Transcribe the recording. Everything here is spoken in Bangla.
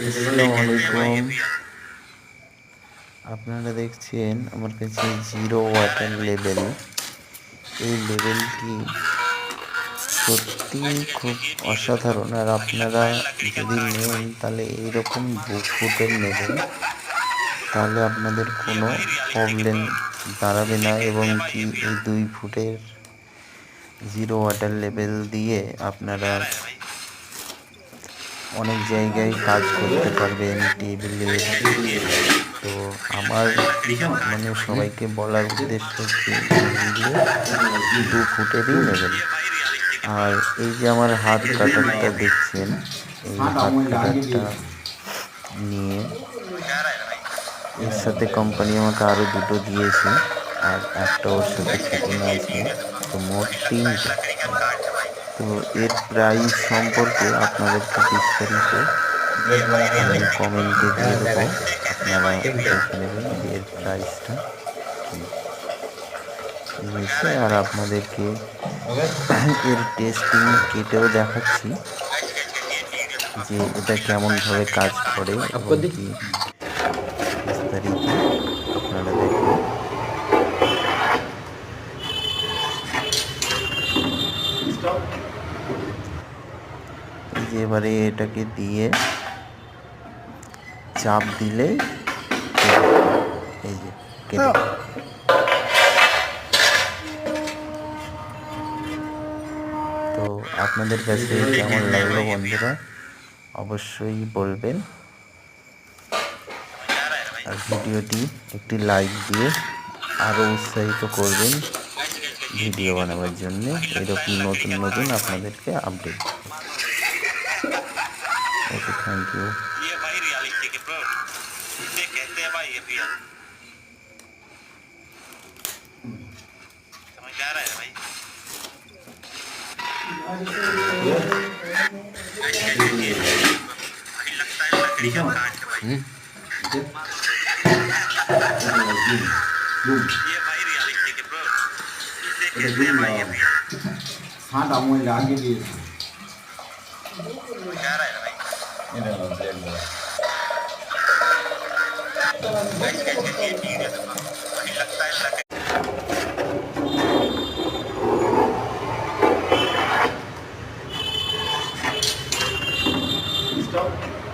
আসসালামু আলাইকুম। আপনারা দেখছেন আমার কাছে জিরো ওয়াটার লেভেল। এই লেভেলটি সত্যি খুব অসাধারণ, আর আপনারা যদি নেন তাহলে এইরকম 2 ফুটের নেবেন, তাহলে আপনাদের কোনো প্রবলেম দাঁড়াবে না। এবং কি এই 2 ফুটের জিরো ওয়াটার লেভেল দিয়ে আপনারা অনেক জায়গায় কাজ করতে পারবেন টেবিলের। তো আমার মানে সবাইকে বলার উদ্দেশ্য কি, নিলে 2 ফুটেরই নেবেন। আর এই যে আমার হাত কাটারটা দেখছেন, এই হাত কাটারটা নিয়ে এর সাথে কোম্পানি আমাকে আরও 2টো দিয়েছে, আর একটা ওর সাথে ফিটিং আছে, তো মোট 3টে। তো এর প্রাইস সম্পর্কে আপনাদেরকে বিস্তারিত আমি কমেন্টে দিয়ে দেবো, আপনারা দেখে নেবেন যে এর প্রাইসটা কী হয়েছে। আর আপনাদেরকে এর টেস্টিং কেটেও দেখাচ্ছি যে এটা কেমনভাবে কাজ করে এবং কি বিস্তারিত আপনারা দেখুন। এই যে এবারে এটাকে দিয়ে চাপ দিলেই এই যে কেটে। তো আপনাদের কাছে কেমন লাগলো বন্ধুরা অবশ্যই বলবেন, আর ভিডিওটি একটি লাইক দিয়ে আরও উৎসাহিত করবেন ভিডিও বানাবার জন্য, এরকম নতুন নতুন আপনাদেরকে আপডেট। Okay, thank you. हाँ दामों लागे भी Stop.